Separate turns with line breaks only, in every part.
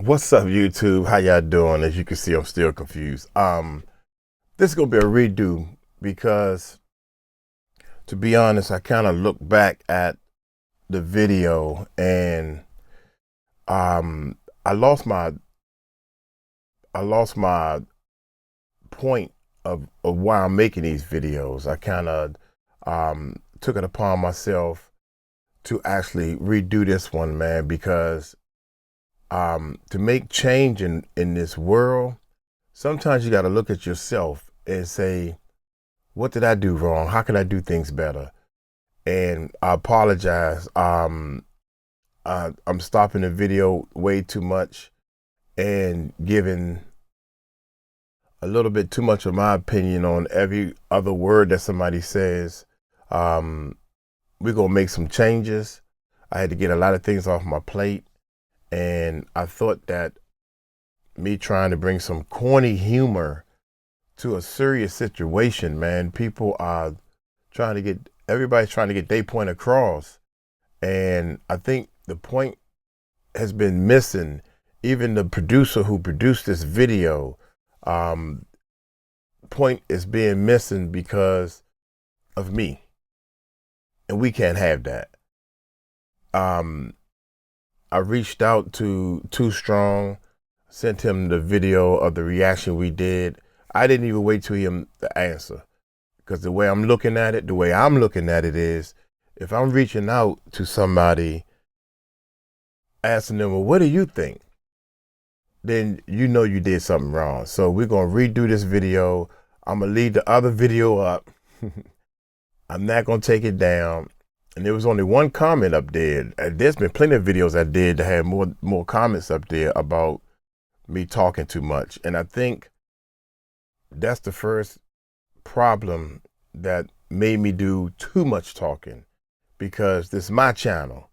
What's up, YouTube? How y'all doing? As you can see, I'm still confused. This is gonna be a redo because, to be honest, I kind of look back at the video and um, I lost my I lost my point of why I'm making these videos. I kind of took it upon myself to actually redo this one, man, because to make change in this world, sometimes you got to look at yourself and say, what did I do wrong? How can I do things better? And I apologize. I'm stopping the video way too much and giving a little bit too much of my opinion on every other word that somebody says. We're going to make some changes. I had to get a lot of things off my plate. And I thought that me trying to bring some corny humor to a serious situation, man, people are everybody's trying to get their point across. And I think the point has been missing. Even the producer who produced this video, point is being missing because of me. And we can't have that. I reached out to Too Strong, sent him the video of the reaction we did. I didn't even wait till him to answer, because the way I'm looking at it is, if I'm reaching out to somebody, asking them, well, what do you think? Then you know you did something wrong. So we're going to redo this video. I'm going to leave the other video up. I'm not going to take it down. And there was only one comment up there. There's been plenty of videos I did that had more comments up there about me talking too much. And I think that's the first problem that made me do too much talking, because this is my channel.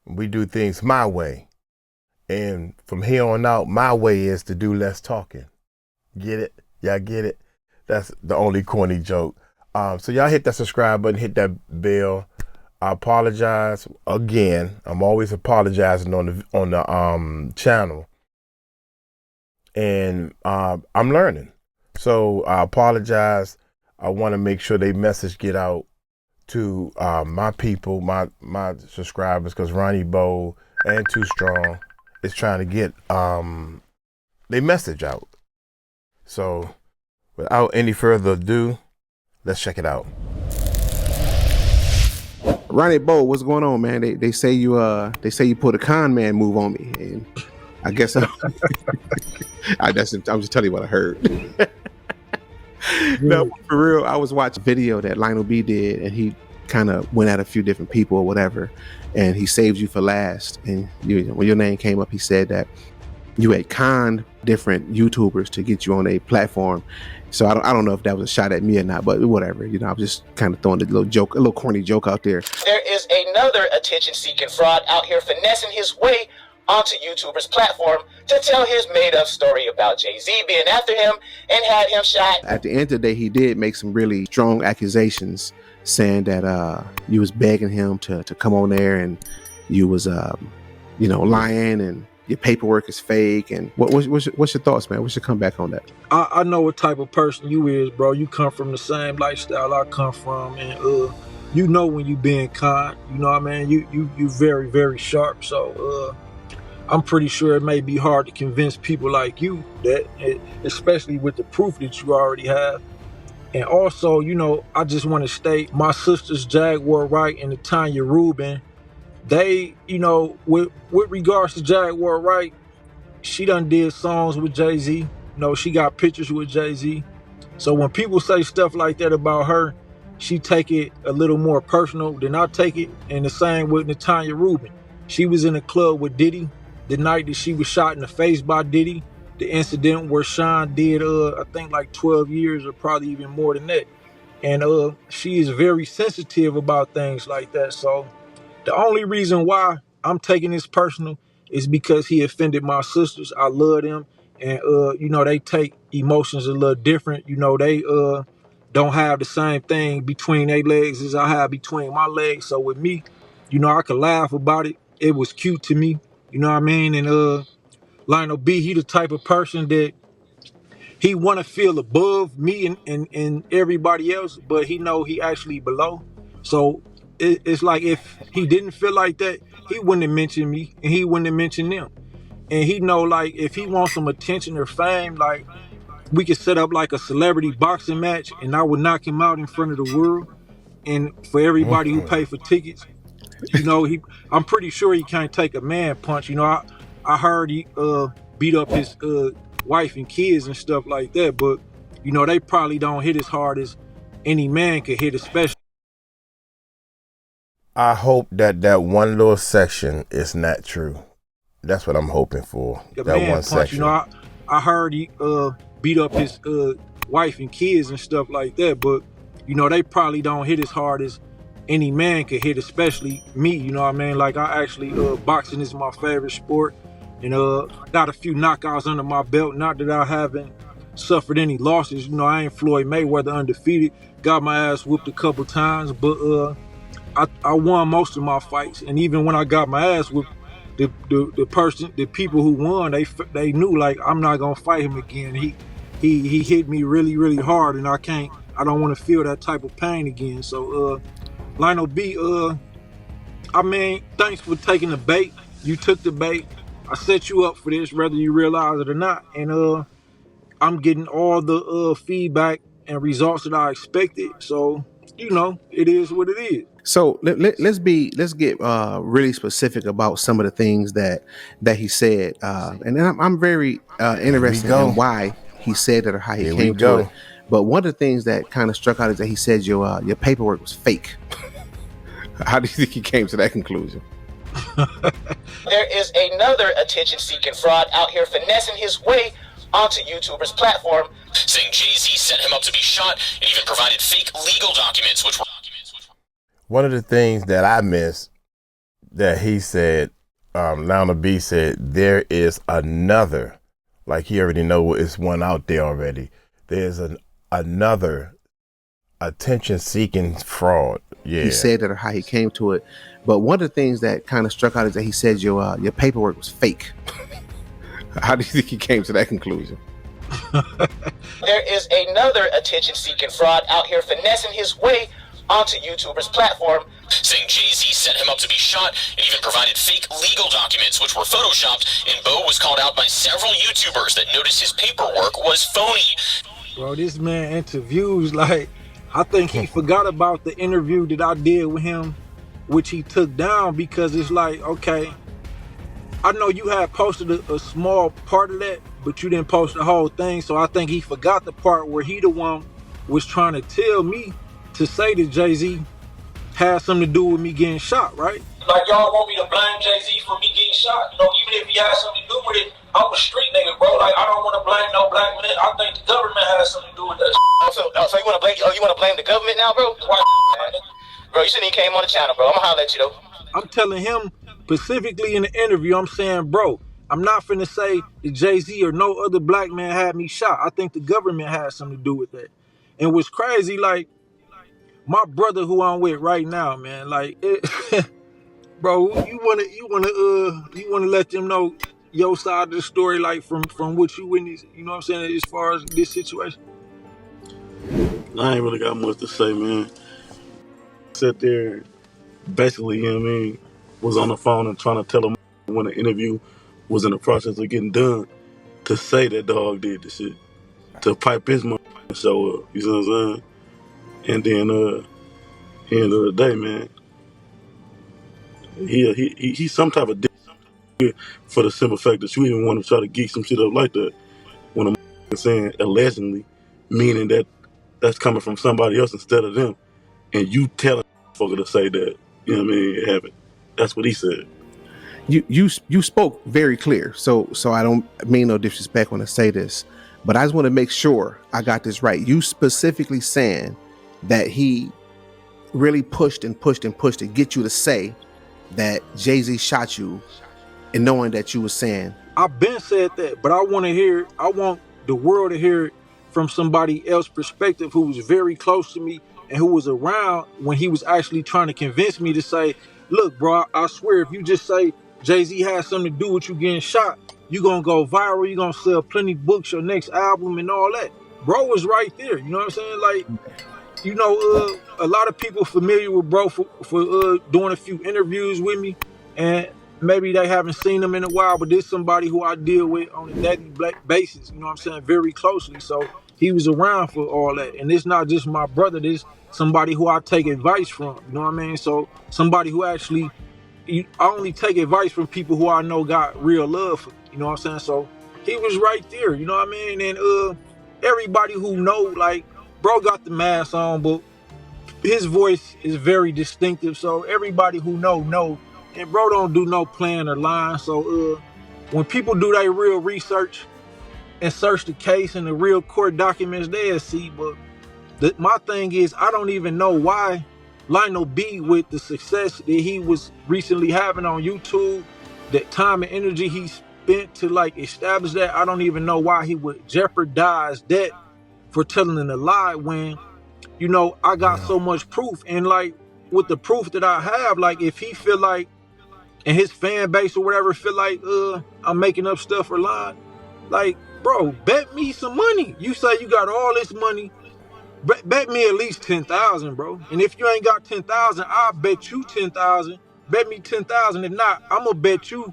We do things my way. And from here on out, my way is to do less talking. Get it? Y'all get it? That's the only corny joke. So y'all hit that subscribe button, hit that bell. I apologize again. I'm always apologizing on the channel, and I'm learning. So I apologize. I want to make sure they message get out to my people, my subscribers, because Ronnie Bo and Too Strong is trying to get they message out. So without any further ado, let's check it out.
Ronnie Bo, what's going on, man? They say you put a con man move on me, and I guess I'm just telling you what I heard. No, for real, I was watching a video that Lionel B did, and he kind of went at a few different people or whatever, and he saved you for last. And when your name came up, he said that you had conned different YouTubers to get you on a platform. So I don't know if that was a shot at me or not, but whatever. I was just kind of throwing a little corny joke out there.
There is another attention-seeking fraud out here finessing his way onto YouTubers' platform to tell his made-up story about Jay-Z being after him and had him shot.
At the end of the day, he did make some really strong accusations, saying that you was begging him to come on there, and you was lying, and your paperwork is fake. And what's your thoughts, man? What's your comeback on that?
I know what type of person you is, bro. You come from the same lifestyle I come from, and you know when you being kind. You know what I mean? You very, very sharp. So I'm pretty sure it may be hard to convince people like you that, especially with the proof that you already have. And also, I just want to state my sisters Jaguar Wright and 𝗟𝗢𝗡𝗞𝗦, they, with regards to Jaguar Wright, she done did songs with Jay-Z. She got pictures with Jay-Z. So when people say stuff like that about her, she take it a little more personal than I take it. And the same with 𝗟𝗢𝗡𝗞𝗦. She was in a club with Diddy the night that she was shot in the face by Diddy. The incident where Sean did, I think like 12 years or probably even more than that. And she is very sensitive about things like that. So the only reason why I'm taking this personal is because he offended my sisters. I love them. And, they take emotions a little different. They don't have the same thing between their legs as I have between my legs. So with me, I could laugh about it. It was cute to me. You know what I mean? And Lionel B, he the type of person that he want to feel above me and everybody else, but he know he actually below. So it's like if he didn't feel like that, he wouldn't have mentioned me and he wouldn't have mentioned them. And he know, like, if he wants some attention or fame, like, we could set up like a celebrity boxing match and I would knock him out in front of the world. And for everybody who pay for tickets, I'm pretty sure he can't take a man punch. I heard he beat up his wife and kids and stuff like that, but they probably don't hit as hard as any man could hit, especially.
I hope that one little section is not true. That's what I'm hoping for.
The
that
man
one
punch.
section.
I heard he beat up his wife and kids and stuff like that, but they probably don't hit as hard as any man could hit, especially me. You know what I mean? Like, I actually boxing is my favorite sport, and got a few knockouts under my belt. Not that I haven't suffered any losses. I ain't Floyd Mayweather undefeated. Got my ass whooped a couple times, but I won most of my fights. And even when I got my ass whooped, the people who won, they knew, like, I'm not gonna fight him again. He hit me really, really hard, and I don't want to feel that type of pain again. So Lionel B, thanks for taking the bait. You took the bait. I set you up for this, whether you realize it or not. And I'm getting all the feedback and results that I expected. So it is what it is.
So let's get really specific about some of the things that he said, and I'm very interested in why he said it or how he came to it. But one of the things that kind of struck out is that he said your paperwork was fake. How do you think he came to that conclusion?
There is another attention-seeking fraud out here finessing his way onto YouTubers' platform, saying Jay-Z set him up to be shot and even provided fake legal documents, which were...
One of the things that I missed that he said, Lionel B said, there is another, like he already know it's one out there already. There's another attention-seeking fraud. Yeah.
He said that or how he came to it. But one of the things that kind of struck out is that he said your paperwork was fake. How do you think he came to that conclusion?
There is another attention-seeking fraud out here finessing his way onto YouTubers' platform, saying Jay-Z set him up to be shot and even provided fake legal documents, which were photoshopped, and Bo was called out by several YouTubers that noticed his paperwork was phony.
Bro, this man interviews, like, I think he forgot about the interview that I did with him, which he took down, because it's like, okay, I know you had posted a small part of that, but you didn't post the whole thing. So I think he forgot the part where he the one was trying to tell me to say that Jay-Z had something to do with me getting shot, right?
Like, y'all want me to blame Jay-Z for me getting shot? Even if he had something to do with it, I'm a street nigga, bro. Like, I don't want to blame no black man. I think the government has something to do with that.
So you want to blame? You want to blame the government now, bro? Bro, you shouldn't even came on the channel, bro. I'm gonna holler at you though.
I'm telling him specifically in the interview, I'm saying, bro, I'm not finna say that Jay-Z or no other black man had me shot. I think the government has something to do with that. And what's crazy, like, my brother who I'm with right now, man, like, bro, you wanna let them know your side of the story, like, from what you witnessed, you know what I'm saying, as far as this situation?
I ain't really got much to say, man. Sit there, basically, you know what I mean, was on the phone and trying to tell him when the interview was in the process of getting done to say that dog did the shit, to pipe his money and show up, you know what I'm saying? And then, end of the day, man, he's some type of dick for the simple fact that you even want to try to geek some shit up like that when I'm saying allegedly, meaning that that's coming from somebody else instead of them, and you telling motherfucker to say that, you know what I mean, it happened. That's what he said.
You spoke very clear, so I don't mean no disrespect when I say this, but I just want to make sure I got this right. You specifically saying that he really pushed to get you to say that Jay-Z shot you, and knowing that you were saying,
I've been said that, but I want the world to hear it from somebody else's perspective who was very close to me and who was around when he was actually trying to convince me to say, look, bro, I swear, if you just say Jay-Z has something to do with you getting shot, you gonna go viral, you gonna sell plenty books, your next album and all that. Bro was right there. You know what I'm saying? Like, you know, a lot of people familiar with bro for doing a few interviews with me, and maybe they haven't seen him in a while, but this somebody who I deal with on a daily basis, you know what I'm saying, very closely. So he was around for all that. And it's not just my brother, this somebody who I take advice from, you know what I mean? So somebody who actually, I only take advice from people who I know got real love for me, you know what I'm saying? So he was right there, you know what I mean? And everybody who know, like, bro got the mask on, but his voice is very distinctive. So everybody who know, and bro don't do no plan or line. So when people do their real research and search the case and the real court documents, they'll see. But my thing is, I don't even know why Lionel B, with the success that he was recently having on YouTube, that time and energy he spent to like establish that, I don't even know why he would jeopardize that for telling a lie when, you know, I got so much proof. And like with the proof that I have, like if he feel like, and his fan base or whatever feel like I'm making up stuff or lying, like, bro, bet me some money. You say you got all this money, bet me at least 10,000, bro. And if you ain't got 10,000, I'll bet you 10,000. Bet me 10,000. If not, I'm gonna bet you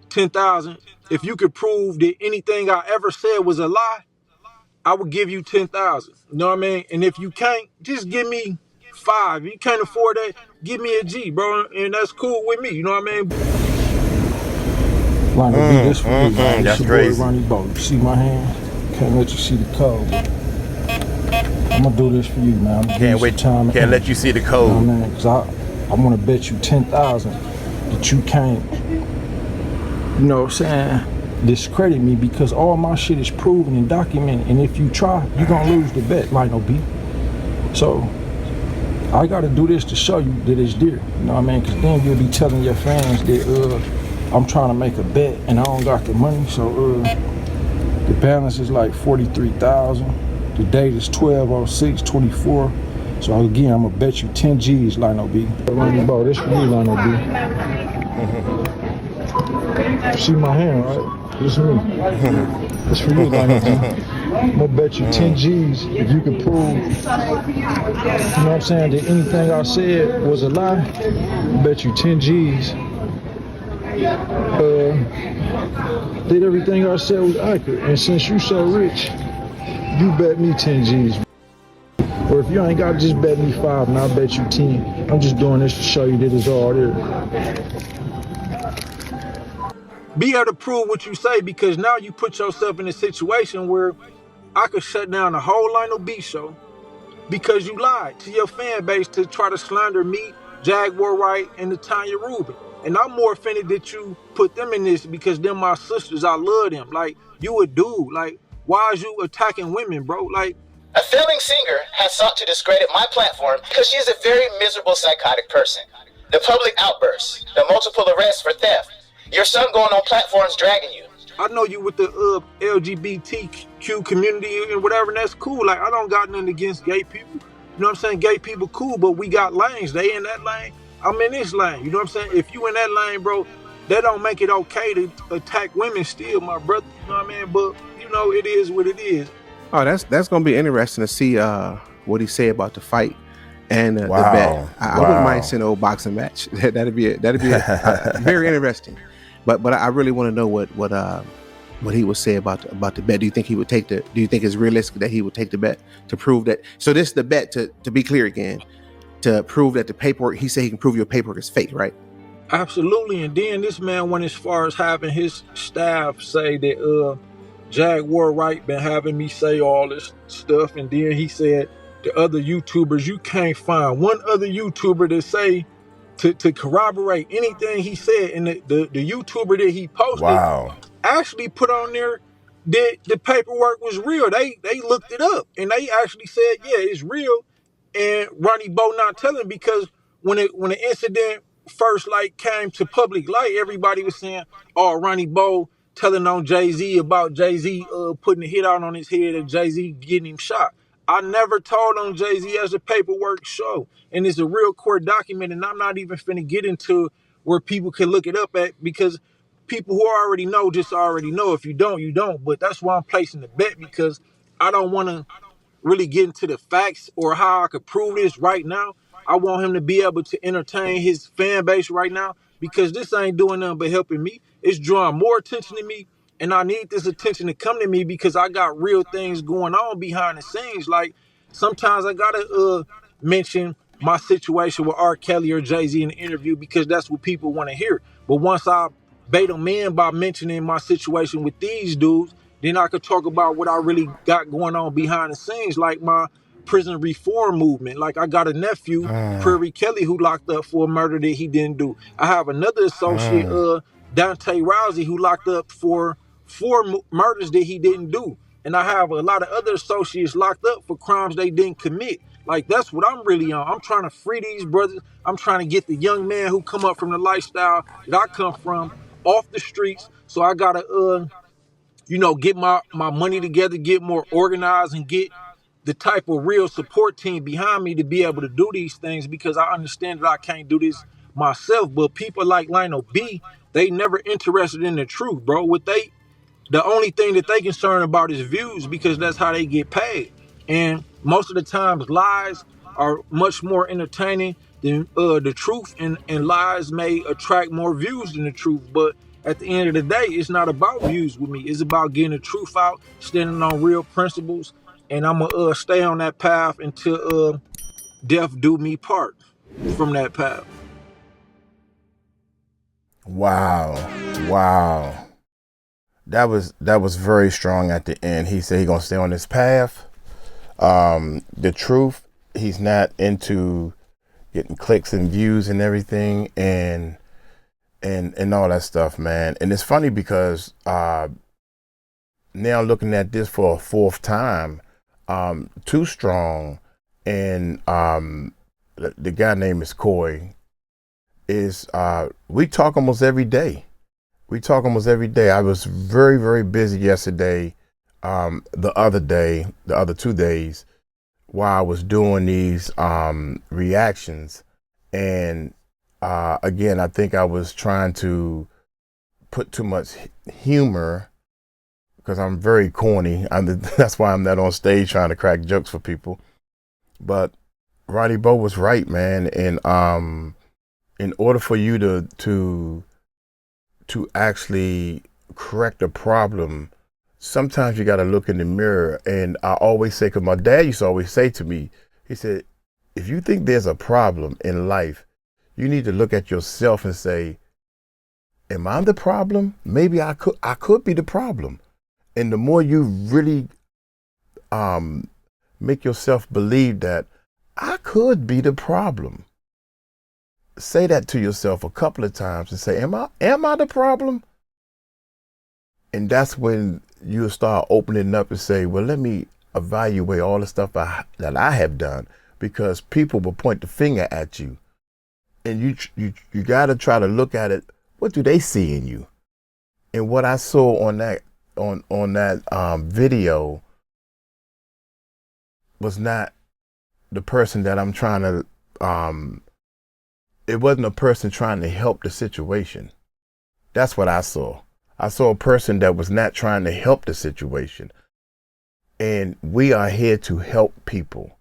10,000. If you could prove that anything I ever said was a lie, I would give you 10,000. You know what I mean? And if you can't, just give me 5. If you can't afford that, give me a G, bro. And that's cool with me. You know what I mean? Ronnie, be this for you, man.
That's
your
crazy.
Boy, Ronnie Bo. You see my hand? Can't let you see the code. I'm gonna do this for you, man.
Can't wait. Can't let you see the code.
You know what I mean? Cause I want to bet you 10,000 that you can't, you know what I'm saying, discredit me, because all my shit is proven and documented. And if you try, you're gonna lose the bet, Lionel B. So I gotta do this to show you that it's dear. You know what I mean? Cause then you'll be telling your fans that I'm trying to make a bet and I don't got the money. So the balance is like 43,000. The date is 12/06/24. So again, I'm gonna bet you 10 G's, Lionel B. Ronnie Bo, this for you, Lionel B. See my hand, right? This me. This for you, Lionel B. I'm gonna bet you 10 G's if you can prove, you know what I'm saying, that anything I said was a lie. I'll bet you 10 G's. That everything I said was accurate. And since you so rich, you bet me 10 G's. Or if you ain't got, just bet me 5 and I'll bet you 10. I'm just doing this to show you that it's all there. Be able to prove what you say, because now you put yourself in a situation where I could shut down the whole Lionel B show because you lied to your fan base to try to slander me, Jaguar Wright, and the Tanya Rubin. And I'm more offended that you put them in this, because they're my sisters. I love them. Like, you a dude. Like, why is you attacking women, bro? Like,
A failing singer has sought to discredit my platform because she is a very miserable psychotic person. The public outbursts, the multiple arrests for theft, your son going on platforms dragging you.
I know you with the LGBTQ community and whatever, and that's cool. Like, I don't got nothing against gay people. You know what I'm saying? Gay people cool, but we got lanes. They in that lane, I'm in this lane. You know what I'm saying? If you in that lane, bro, that don't make it okay to attack women still, my brother. You know what I mean? But, you know, it is what it is.
Oh, that's gonna be interesting to see what he say about the fight and the bet. I wouldn't mind seeing an old boxing match. that'd be very interesting. But I really want to know what he would say about the bet. Do you think he would take the? Do you think it's realistic that he would take the bet to prove that? So this is the bet to be clear again, to prove that the paperwork. He said he can prove your paperwork is fake, right?
Absolutely. And then this man went as far as having his staff say that Jaguar Wright been having me say all this stuff, and then he said the other YouTubers, you can't find one other YouTuber to say to corroborate anything he said. And the YouTuber that he posted actually put on there that the paperwork was real. They looked it up and they actually said, yeah, it's real. And Ronnie Bo not telling, because when the incident first like came to public light, everybody was saying, oh, Ronnie Bo telling on Jay-Z about Jay-Z putting a hit out on his head and Jay-Z getting him shot. I never told on Jay-Z as a paperwork show. And it's a real court document, and I'm not even finna get into where people can look it up at, because people who already know just already know. If you don't, you don't. But that's why I'm placing the bet, because I don't want to really get into the facts or how I could prove this right now. I want him to be able to entertain his fan base right now, because this ain't doing nothing but helping me. It's drawing more attention to me, and I need this attention to come to me because I got real things going on behind the scenes. Like sometimes I gotta mention my situation with R. Kelly or Jay-Z in the interview because that's what people want to hear. But once I bait them in by mentioning my situation with these dudes, then I could talk about what I really got going on behind the scenes, like my prison reform movement. Like I got a nephew, Prairie Kelly, who locked up for a murder that he didn't do. I have another associate, 𝗟𝗓𝗏𝗡𝗅, who locked up for four murders that he didn't do. And I have a lot of other associates locked up for crimes they didn't commit. Like that's what I'm really on. I'm trying to free these brothers. I'm trying to get the young man who come up from the lifestyle that I come from off the streets. So I gotta get my money together, get more organized, and get the type of real support team behind me to be able to do these things, because I understand that I can't do this myself. But people like Lionel B, they never interested in the truth, bro. The only thing that they concerned about is views, because that's how they get paid. And most of the times lies are much more entertaining than the truth, and lies may attract more views than the truth. But at the end of the day, it's not about views with me. It's about getting the truth out, standing on real principles, and I'm gonna stay on that path until death do me part from that path.
Wow. Wow. That was very strong at the end. He said he's gonna stay on this path. The truth, he's not into getting clicks and views and everything and all that stuff, man. And it's funny because now looking at this for a fourth time, Too Strong and the guy named is Coy is we talk almost every day. I was very, very busy yesterday, the other 2 days, while I was doing these reactions. And again, I think I was trying to put too much humor, because I'm very corny. That's why I'm not on stage trying to crack jokes for people. But Ronnie Bo was right, man. And in order for you to actually correct a problem, sometimes you got to look in the mirror. And I always say, because my dad used to always say to me, he said, if you think there's a problem in life, you need to look at yourself and say, am I the problem? Maybe I could be the problem. And the more you really make yourself believe that I could be the problem, say that to yourself a couple of times and say, am I the problem? And that's when you'll start opening up and say, well, let me evaluate all the stuff that I have done, because people will point the finger at you. And you got to try to look at it. What do they see in you? And what I saw on that video was not the person that I'm trying to, it wasn't a person trying to help the situation. That's what I saw. I saw a person that was not trying to help the situation. And we are here to help people.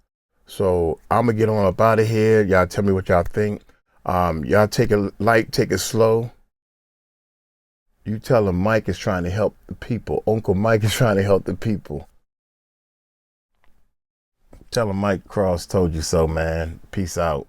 So I'm going to get on up out of here. Y'all tell me what y'all think. Y'all take it light, take it slow. You tell them Mike is trying to help the people. Uncle Mike is trying to help the people. Tell him Mike Cross told you so, man. Peace out.